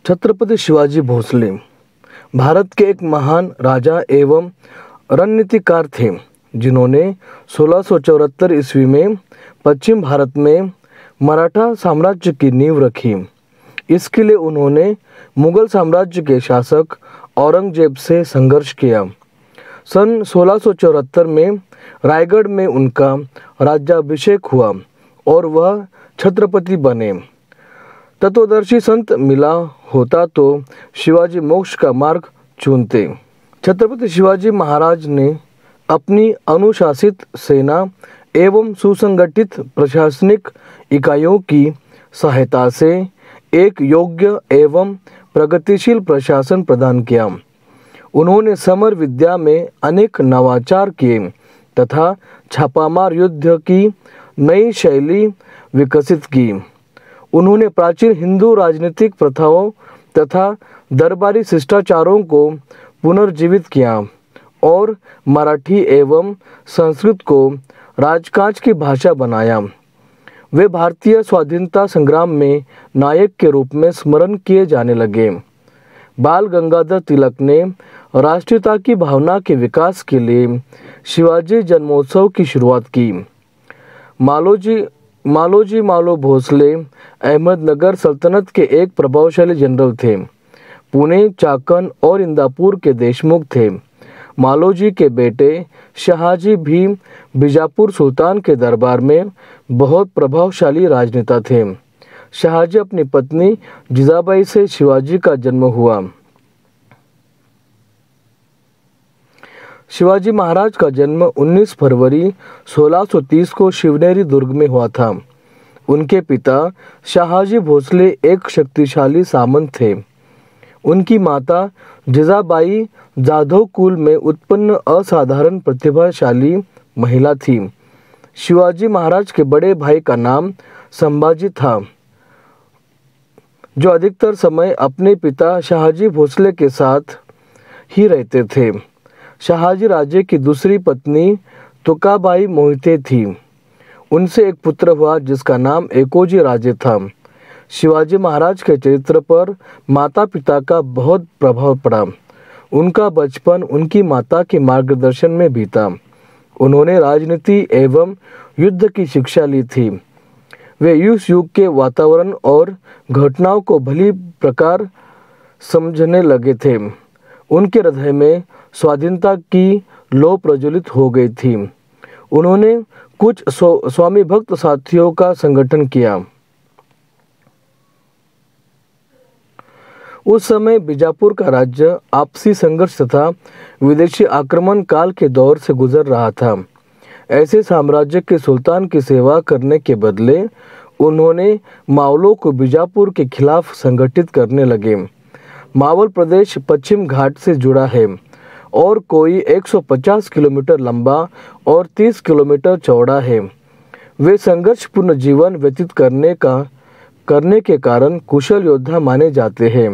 छत्रपति शिवाजी भोसले भारत के एक महान राजा एवं रणनीतिकार थे, जिन्होंने 1674 ईस्वी में पश्चिम भारत में मराठा साम्राज्य की नींव रखी। इसके लिए उन्होंने मुगल साम्राज्य के शासक औरंगजेब से संघर्ष किया। सन 1674 में रायगढ़ में उनका राज्याभिषेक हुआ और वह छत्रपति बने। तत्वदर्शी संत मिला होता तो शिवाजी मोक्ष का मार्ग चुनते। छत्रपति शिवाजी महाराज ने अपनी अनुशासित सेना एवं सुसंगठित प्रशासनिक इकाइयों की सहायता से एक योग्य एवं प्रगतिशील प्रशासन प्रदान किया। उन्होंने समर विद्या में अनेक नवाचार किए तथा छापामार युद्ध की नई शैली विकसित की। उन्होंने प्राचीन हिंदू राजनीतिक प्रथाओं तथा दरबारी शिष्टाचारों को पुनर्जीवित किया और मराठी एवं संस्कृत को राजकाज की भाषा बनाया। वे भारतीय स्वाधीनता संग्राम में नायक के रूप में स्मरण किए जाने लगे। बाल गंगाधर तिलक ने राष्ट्रीयता की भावना के विकास के लिए शिवाजी जन्मोत्सव की शुरुआत की। मालोजी भोसले अहमदनगर सल्तनत के एक प्रभावशाली जनरल थे। पुणे, चाकन और इंदापुर के देशमुख थे। मालोजी के बेटे शाहजी भी बीजापुर सुल्तान के दरबार में बहुत प्रभावशाली राजनेता थे। शाहजी अपनी पत्नी जिजाबाई से शिवाजी का जन्म हुआ। शिवाजी महाराज का जन्म 19 फरवरी 1630 को शिवनेरी दुर्ग में हुआ था। उनके पिता शाहजी भोसले एक शक्तिशाली सामंत थे। उनकी माता जिजाबाई जाधव कुल में उत्पन्न असाधारण प्रतिभाशाली महिला थी। शिवाजी महाराज के बड़े भाई का नाम संभाजी था, जो अधिकतर समय अपने पिता शाहजी भोसले के साथ ही रहते थे। शाहजी राजे की दूसरी पत्नी तुकाबाई मोहिते थी। उनसे एक पुत्र हुआ जिसका नाम एकोजी राजे था। शिवाजी महाराज के चरित्र पर माता पिता का बहुत प्रभाव पड़ा। उनका बचपन उनकी माता के मार्गदर्शन में बीता। उन्होंने राजनीति एवं युद्ध की शिक्षा ली थी। वे उस युग के वातावरण और घटनाओं को भली प्रकार समझने लगे थे। उनके हृदय में स्वाधीनता की लौ प्रज्वलित हो गई थी। उन्होंने कुछ स्वामी भक्त साथियों का संगठन किया। उस समय बीजापुर का राज्य आपसी संघर्ष तथा विदेशी आक्रमण काल के दौर से गुजर रहा था। ऐसे साम्राज्य के सुल्तान की सेवा करने के बदले उन्होंने मावलों को बीजापुर के खिलाफ संगठित करने लगे। मावल प्रदेश पश्चिम घाट से जुड़ा है और कोई 150 किलोमीटर लंबा और 30 किलोमीटर चौड़ा है। वे संघर्षपूर्ण जीवन व्यतीत करने के कारण कुशल योद्धा माने जाते हैं।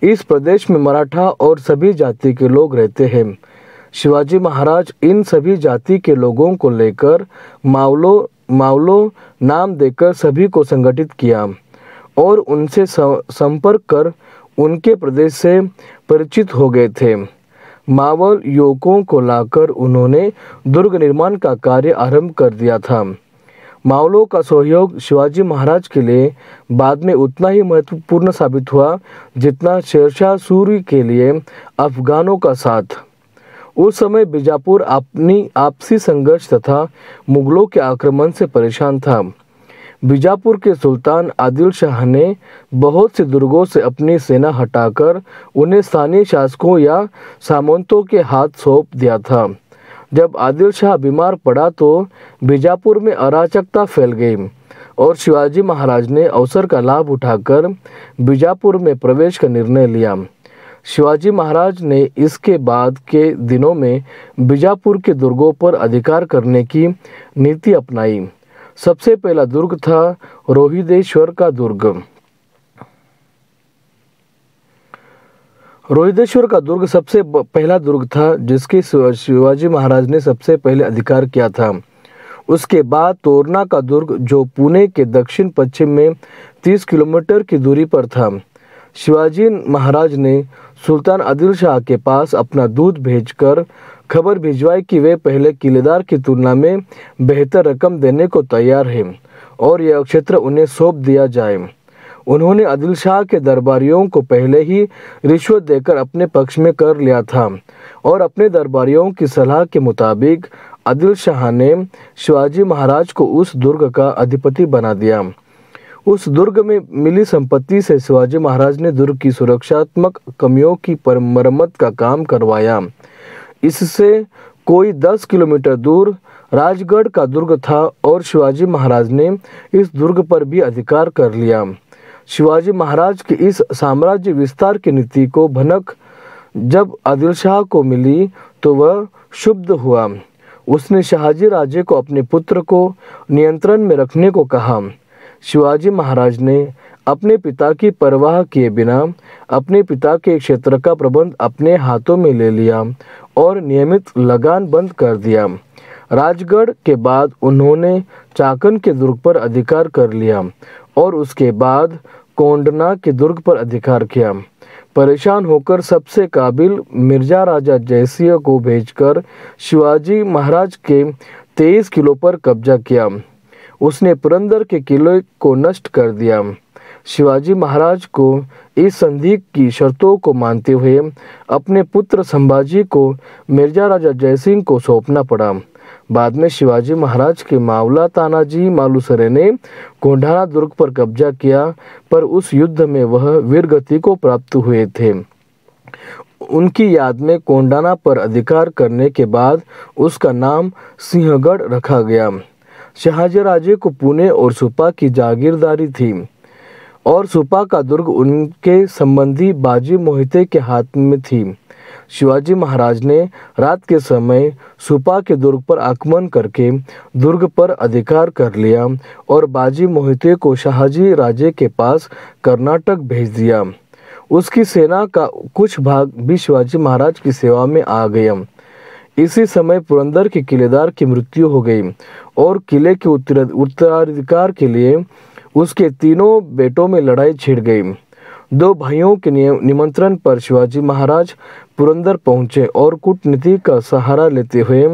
इस प्रदेश में मराठा और सभी जाति के लोग रहते हैं। शिवाजी महाराज इन सभी जाति के लोगों को लेकर मावलो नाम देकर सभी को संगठित किया और उनसे संपर्क कर उनके प्रदेश से परिचित हो गए थे। मावल युवकों को लाकर उन्होंने दुर्ग निर्माण का कार्य आरंभ कर दिया था। मावलों का सहयोग शिवाजी महाराज के लिए बाद में उतना ही महत्वपूर्ण साबित हुआ जितना शेरशाह सूरी के लिए अफगानों का साथ। उस समय बीजापुर अपनी आपसी संघर्ष तथा मुगलों के आक्रमण से परेशान था। बीजापुर के सुल्तान आदिल शाह ने बहुत से दुर्गों से अपनी सेना हटाकर उन्हें स्थानीय शासकों या सामंतों के हाथ सौंप दिया था। जब आदिल शाह बीमार पड़ा तो बीजापुर में अराजकता फैल गई और शिवाजी महाराज ने अवसर का लाभ उठाकर बीजापुर में प्रवेश का निर्णय लिया। शिवाजी महाराज ने इसके बाद के दिनों में बीजापुर के दुर्गों पर अधिकार करने की नीति अपनाई। सबसे पहला दुर्ग था रोहिदेश्वर का दुर्ग। रोहिदेश्वर का दुर्ग सबसे पहला दुर्ग था जिसके शिवाजी महाराज ने सबसे पहले अधिकार किया था। उसके बाद तोरना का दुर्ग जो पुणे के दक्षिण पश्चिम में 30 किलोमीटर की दूरी पर था। शिवाजी महाराज ने सुल्तान आदिल शाह के पास अपना दूत भेजकर खबर भिजवाई कि वे पहले किलेदार की तुलना में बेहतर रकम देने को तैयार हैं और यह क्षेत्र उन्हें सौंप दिया जाए। उन्होंने आदिल शाह के दरबारियों को पहले ही रिश्वत देकर अपने पक्ष में कर लिया था और अपने दरबारियों की सलाह के मुताबिक आदिल शाह ने शिवाजी महाराज को उस दुर्ग का अधिपति बना दिया। उस दुर्ग में मिली संपत्ति से शिवाजी महाराज ने दुर्ग की सुरक्षात्मक कमियों की मरम्मत का काम करवाया। इससे कोई 10 किलोमीटर दूर राजगढ़ का दुर्ग था और शिवाजी महाराज ने इस दुर्ग पर भी अधिकार कर लिया। शिवाजी महाराज की इस साम्राज्य विस्तार की नीति को भनक जब आदिल शाह को मिली तो वह क्षुब्ध हुआ। उसने शाहजी राजे को अपने पुत्र को नियंत्रण में रखने को कहा। शिवाजी महाराज ने अपने पिता की परवाह किए बिना अपने पिता के क्षेत्र का प्रबंध अपने हाथों में ले लिया और नियमित लगान बंद कर दिया। राजगढ़ के बाद उन्होंने चाकन के दुर्ग पर अधिकार कर लिया और उसके बाद कोंडना के दुर्ग पर अधिकार किया। परेशान होकर सबसे काबिल मिर्जा राजा जयसिंह को भेजकर शिवाजी महाराज के 23 किलों पर कब्जा किया। उसने पुरंदर के किले को नष्ट कर दिया। शिवाजी महाराज को इस संधि की शर्तों को मानते हुए अपने पुत्र संभाजी को मिर्जा राजा जयसिंह को सौंपना पड़ा। बाद में शिवाजी महाराज के मावला तानाजी मालुसरे ने कोंढाना दुर्ग पर कब्जा किया, पर उस युद्ध में वह वीरगति को प्राप्त हुए थे। उनकी याद में कोंडाना पर अधिकार करने के बाद उसका नाम सिंहगढ़ रखा गया। शाहजी राजे को पुणे और सुपा की जागीरदारी थी और सुपा का दुर्ग उनके संबंधी बाजी मोहिते के हाथ में थी। शिवाजी महाराज ने रात के समय सुपा के दुर्ग पर आक्रमण करके दुर्ग पर अधिकार कर लिया और बाजी मोहिते को शाहजी राजे के पास कर्नाटक भेज दिया। उसकी सेना का कुछ भाग भी शिवाजी महाराज की सेवा में आ गया। इसी समय पुरंदर के किलेदार की मृत्यु हो गई और किले के उत्तराधिकार के लिए उसके तीनों बेटों में लड़ाई छिड़ गई। 2 भाइयों के निमंत्रण पर शिवाजी महाराज पुरंदर पहुंचे और कूटनीति का सहारा लेते हुए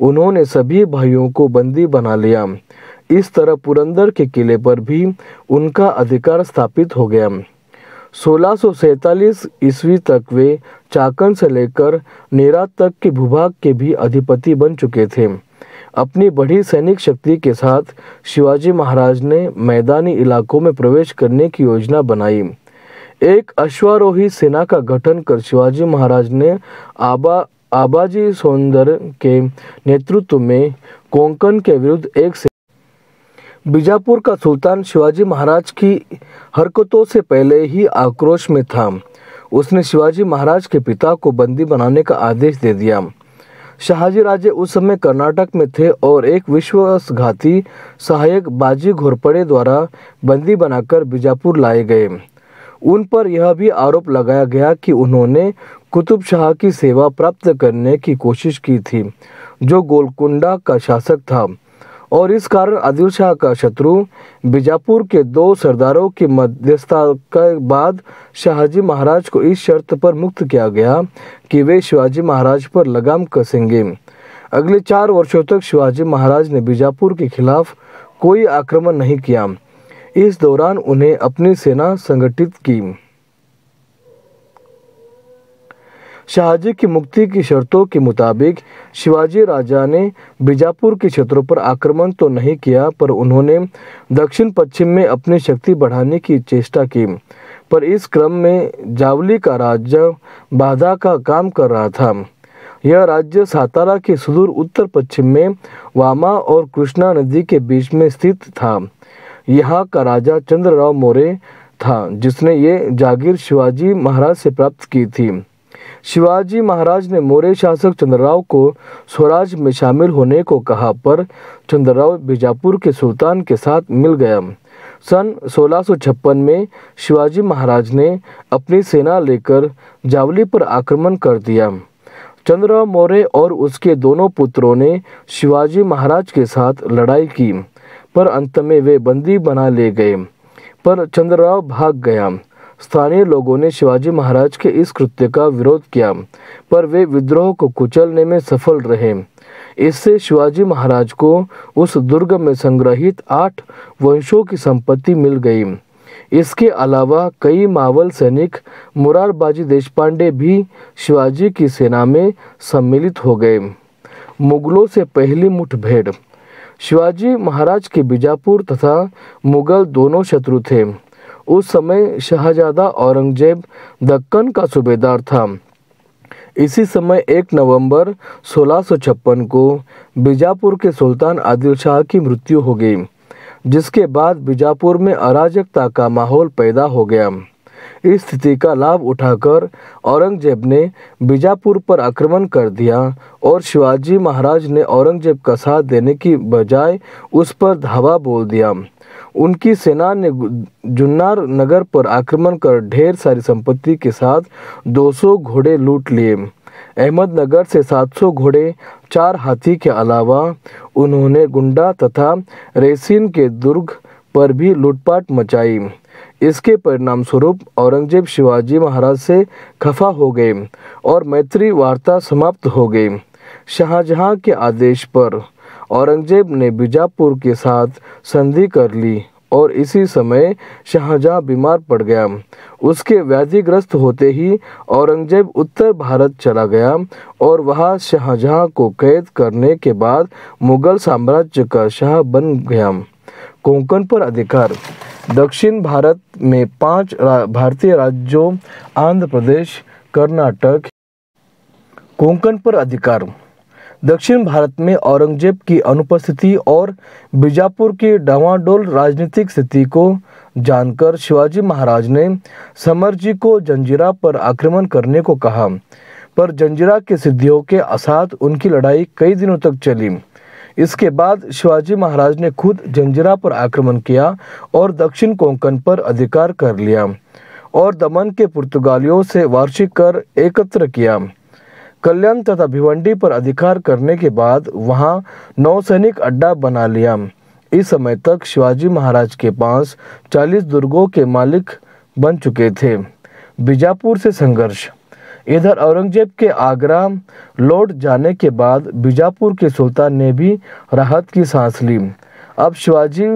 उन्होंने सभी भाइयों को बंदी बना लिया। इस तरह पुरंदर के किले पर भी उनका अधिकार स्थापित हो गया। 1647 ईस्वी तक वे चाकन से लेकर नेरा तक के भूभाग के भी अधिपति बन चुके थे। अपनी बढ़ी सैनिक शक्ति के साथ शिवाजी महाराज ने मैदानी इलाकों में प्रवेश करने की योजना बनाई। एक अश्वारोही सेना का गठन कर शिवाजी महाराज ने आबाजी सौंदर के नेतृत्व में कोंकण के विरुद्ध एक बीजापुर का सुल्तान शिवाजी महाराज की हरकतों से पहले ही आक्रोश में था। उसने शिवाजी महाराज के पिता को बंदी बनाने का आदेश दे दिया। शाहजी राजे उस समय कर्नाटक में थे और एक विश्वासघाती सहायक बाजी घोरपड़े द्वारा बंदी बनाकर बीजापुर लाए गए। उन पर यह भी आरोप लगाया गया कि उन्होंने कुतुब शाह की सेवा प्राप्त करने की कोशिश की थी, जो गोलकुंडा का शासक था, और इस कारण आदिल शाह का शत्रु बीजापुर के 2 सरदारों की मध्यस्थता के बाद शाहजी महाराज को इस शर्त पर मुक्त किया गया कि वे शिवाजी महाराज पर लगाम कसेंगे। अगले 4 वर्षों तक शिवाजी महाराज ने बीजापुर के खिलाफ कोई आक्रमण नहीं किया। इस दौरान उन्हें अपनी सेना संगठित की। शाहजी की मुक्ति की शर्तों के मुताबिक शिवाजी राजा ने बीजापुर के क्षेत्रों पर आक्रमण तो नहीं किया, पर उन्होंने दक्षिण पश्चिम में अपनी शक्ति बढ़ाने की चेष्टा की। पर इस क्रम में जावली का राज्य बाधा का काम कर रहा था। यह राज्य सातारा के सुदूर उत्तर पश्चिम में वामा और कृष्णा नदी के बीच में स्थित था। यहाँ का राजा चंद्रराव मौर्य था, जिसने ये जागीर शिवाजी महाराज से प्राप्त की थी। शिवाजी महाराज ने मौर्य शासक चंद्रराव को स्वराज में शामिल होने को कहा, पर चंद्रराव बीजापुर के सुल्तान के साथ मिल गया। सन 1656 में शिवाजी महाराज ने अपनी सेना लेकर जावली पर आक्रमण कर दिया। चंद्रराव मौर्य और उसके दोनों पुत्रों ने शिवाजी महाराज के साथ लड़ाई की, पर अंत में वे बंदी बना ले गए, पर चंद्रराव भाग गया। स्थानीय लोगों ने शिवाजी महाराज के इस कृत्य का विरोध किया, पर वे विद्रोह को कुचलने में सफल रहे। इससे शिवाजी महाराज को उस दुर्ग में संग्रहित 8 वंशों की संपत्ति मिल गई। इसके अलावा कई मावल सैनिक मुरारबाजी देशपांडे भी शिवाजी की सेना में सम्मिलित हो गए। मुगलों से पहली मुठभेड़। शिवाजी महाराज के बीजापुर तथा मुगल दोनों शत्रु थे। उस समय शाहजादा औरंगजेब दक्कन का सूबेदार था। इसी समय 1 नवंबर 1656 को बीजापुर के सुल्तान आदिल शाह की मृत्यु हो गई, जिसके बाद बीजापुर में अराजकता का माहौल पैदा हो गया। इस स्थिति का लाभ उठाकर औरंगजेब ने बीजापुर पर आक्रमण कर दिया और शिवाजी महाराज ने औरंगजेब का साथ देने की बजाय उस पर धावा बोल दिया। उनकी सेना ने जुन्नर नगर पर आक्रमण कर ढेर सारी संपत्ति के साथ 200 घोड़े लूट लिए। अहमदनगर से 700 घोड़े, 4 हाथी के अलावा उन्होंने गुंडा तथा रेसिन के दुर्ग पर भी लूटपाट मचाई। इसके परिणाम स्वरूप औरंगजेब शिवाजी महाराज से खफा हो गए और मैत्री वार्ता समाप्त हो गई। शाहजहां के आदेश पर औरंगजेब ने बीजापुर के साथ संधि कर ली और इसी समय शाहजहां बीमार पड़ गया। उसके व्याधिग्रस्त होते ही औरंगजेब उत्तर भारत चला गया और वहां शाहजहां को कैद करने के बाद मुगल साम्राज्य का शाह बन गया। कोंकण पर अधिकार। दक्षिण भारत में 5 भारतीय राज्यों आंध्र प्रदेश, कर्नाटक। कोंकण पर अधिकार। दक्षिण भारत में औरंगजेब की अनुपस्थिति और बीजापुर की डावाडोल राजनीतिक स्थिति को जानकर शिवाजी महाराज ने समरजी को जंजीरा पर आक्रमण करने को कहा, पर जंजीरा के सिद्धियों के साथ उनकी लड़ाई कई दिनों तक चली। इसके बाद शिवाजी महाराज ने खुद जंजीरा पर आक्रमण किया और दक्षिण कोंकण पर अधिकार कर लिया और दमन के पुर्तगालियों से वार्षिक कर एकत्र किया। कल्याण तथा भिवंडी पर अधिकार करने के बाद वहां नौसैनिक अड्डा बना लिया। इस समय तक शिवाजी महाराज के पास 40 दुर्गों के मालिक बन चुके थे। बीजापुर से संघर्ष। इधर औरंगजेब के आगरा लौट जाने के बाद बीजापुर के सुल्तान ने भी राहत की सांस ली। अब शिवाजी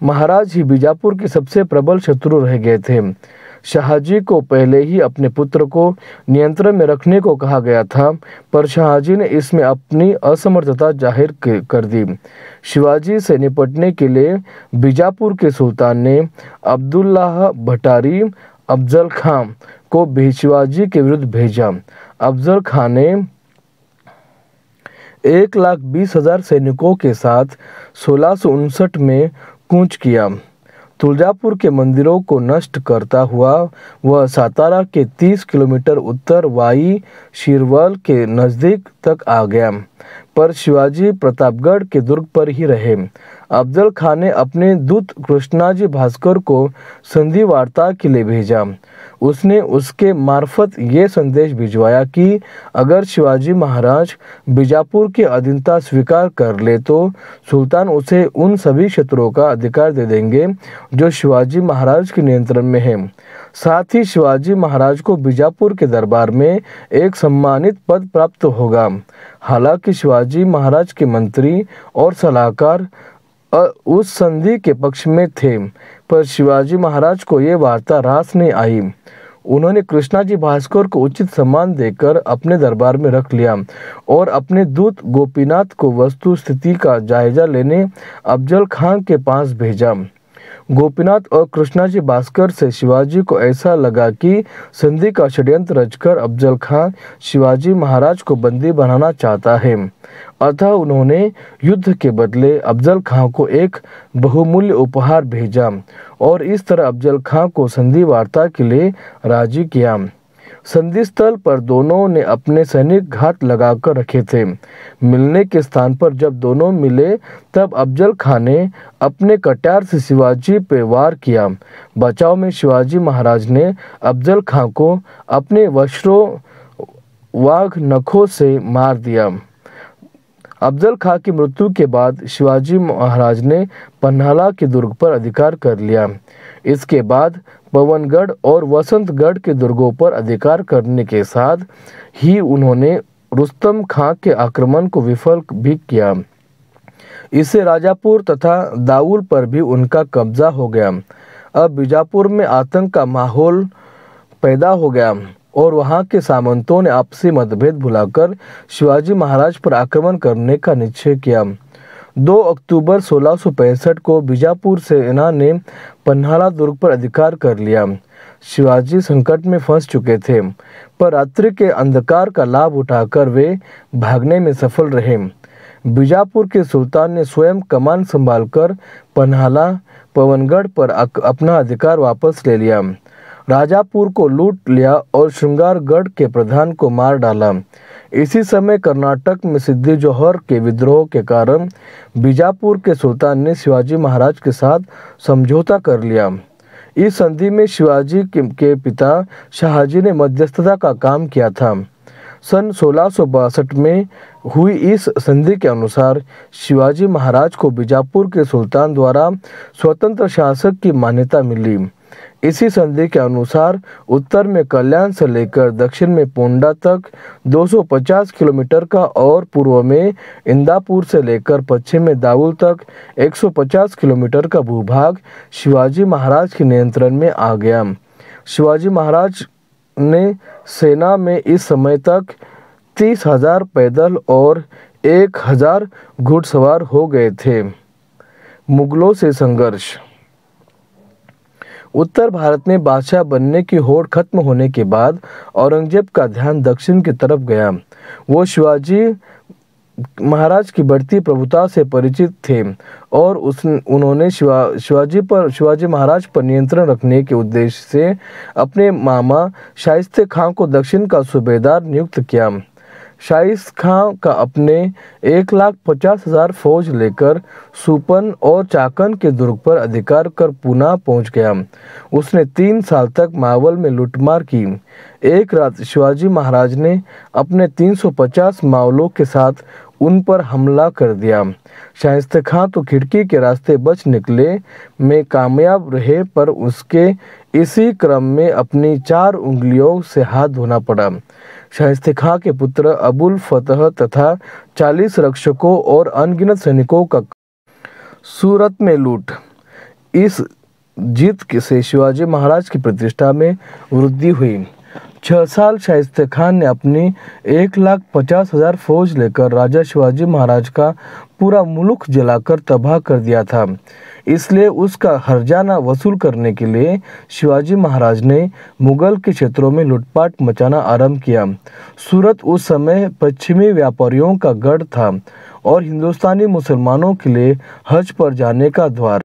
महाराज ही बीजापुर के सबसे प्रबल शत्रु रह गए थे। शाहजी को पहले ही अपने पुत्र को नियंत्रण में रखने को कहा गया था, पर शाहजी ने इसमें अपनी असमर्थता जाहिर कर दी। शिवाजी से निपटने के लिए बीजापुर के सुल्तान ने अब्दुल्लाह भटारी अफजल खां को शिवाजी के विरुद्ध भेजा। अफजल खां ने 1,20,000 सैनिकों के साथ 1659 में कूच किया। तुलजापुर के मंदिरों को नष्ट करता हुआ वह सातारा के 30 किलोमीटर उत्तर वाई शिरवल के नज़दीक तक आ गया, पर शिवाजी प्रतापगढ़ के दुर्ग पर ही रहे। अफजल खां ने अपने दूत कृष्णाजी भास्कर को संधि वार्ता के लिए भेजा। उसने उसके मार्फत ये संदेश भिजवाया कि अगर शिवाजी महाराज बीजापुर की अधीनता स्वीकार कर ले तो सुल्तान उसे उन सभी क्षेत्रों का अधिकार दे देंगे जो शिवाजी महाराज के नियंत्रण में हैं। साथ ही शिवाजी महाराज को बीजापुर के दरबार में एक सम्मानित पद प्राप्त होगा। हालांकि शिवाजी महाराज के मंत्री और सलाहकार उस संधि के पक्ष में थे, पर शिवाजी महाराज को ये वार्ता रास नहीं आई। उन्होंने कृष्णाजी भास्कर को उचित सम्मान देकर अपने दरबार में रख लिया और अपने दूत गोपीनाथ को वस्तु स्थिति का जायजा लेने अफजल खां के पास भेजा। गोपीनाथ और कृष्णाजी भास्कर से शिवाजी को ऐसा लगा कि संधि का षड्यंत्र रचकर अफजल खां शिवाजी महाराज को बंदी बनाना चाहता है, अतः उन्होंने युद्ध के बदले अफजल खां को एक बहुमूल्य उपहार भेजा और इस तरह अफजल खां को संधि वार्ता के लिए राजी किया। संधि स्थल पर दोनों ने अपने सैनिक घात लगाकर रखे थे। मिलने के स्थान पर जब दोनों मिले तब अफजल खां ने अपने कटार से शिवाजी पे वार किया। बचाव में शिवाजी महाराज ने अफजल खां को अपने वज्रों वाघ नखों से मार दिया। अफजल खां की मृत्यु के बाद शिवाजी महाराज ने पन्हाला के दुर्ग पर अधिकार कर लिया। इसके बाद पवनगढ़ और वसंतगढ़ के दुर्गों पर अधिकार करने के साथ ही उन्होंने रुस्तम खां के आक्रमण को विफल भी किया। इससे राजापुर तथा दाऊल पर भी उनका कब्जा हो गया। अब बीजापुर में आतंक का माहौल पैदा हो गया और वहां के सामंतों ने आपसी मतभेद भुलाकर शिवाजी महाराज पर आक्रमण करने का निश्चय किया। 2 अक्टूबर 1665 को बीजापुर सेना ने पन्हाला दुर्ग पर अधिकार कर लिया। शिवाजी संकट में फंस चुके थे, पर रात्रि के अंधकार का लाभ उठाकर वे भागने में सफल रहे। बीजापुर के सुल्तान ने स्वयं कमान संभालकर पन्हाला पवनगढ़ पर अपना अधिकार वापस ले लिया, राजापुर को लूट लिया और श्रृंगारगढ़ के प्रधान को मार डाला। इसी समय कर्नाटक में सिद्दी जोहर के विद्रोह के कारण बीजापुर के सुल्तान ने शिवाजी महाराज के साथ समझौता कर लिया। इस संधि में शिवाजी के पिता शाहजी ने मध्यस्थता का काम किया था। सन 1662 में हुई इस संधि के अनुसार शिवाजी महाराज को बीजापुर के सुल्तान द्वारा स्वतंत्र शासक की मान्यता मिली। इसी संधि के अनुसार उत्तर में कल्याण से लेकर दक्षिण में पोंडा तक 250 किलोमीटर का और पूर्व में इंदापुर से लेकर पश्चिम में दाऊल तक 150 किलोमीटर का भूभाग शिवाजी महाराज के नियंत्रण में आ गया। शिवाजी महाराज ने सेना में इस समय तक 30,000 पैदल और 1,000 घुड़सवार हो गए थे। मुगलों से संघर्ष। उत्तर भारत में बादशाह बनने की होड़ खत्म होने के बाद औरंगजेब का ध्यान दक्षिण की तरफ गया। वो शिवाजी महाराज की बढ़ती प्रभुता से परिचित थे और उन्होंने शिवाजी महाराज पर नियंत्रण रखने के उद्देश्य से अपने मामा शाइस्ते खां को दक्षिण का सूबेदार नियुक्त किया। शाइस्ते खां का अपने 1,50,000 फौज लेकर सुपन और चाकन के दुर्ग पर अधिकार कर पूना पहुंच गया। उसने 3 साल तक मावल में लूटमार की। एक रात शिवाजी महाराज ने अपने 350 मावलों के साथ उन पर हमला कर दिया। शाइस्ते खां तो खिड़की के रास्ते बच निकले में कामयाब रहे, पर उसके इसी क्रम में अपनी 4 उंगलियों से हाथ धोना पड़ा। शाइस्ते खां के पुत्र अबुल फतह तथा 40 रक्षकों और अनगिनत सैनिकों का सूरत में लूट। इस जीत से शिवाजी महाराज की प्रतिष्ठा में वृद्धि हुई। 6 साल शाइस्ते खान ने अपनी 1,50,000 फौज लेकर राजा शिवाजी महाराज का पूरा मुल्क जलाकर तबाह कर दिया था। इसलिए उसका हर्जाना वसूल करने के लिए शिवाजी महाराज ने मुगल के क्षेत्रों में लूटपाट मचाना आरंभ किया। सूरत उस समय पश्चिमी व्यापारियों का गढ़ था और हिंदुस्तानी मुसलमानों के लिए हज पर जाने का द्वार।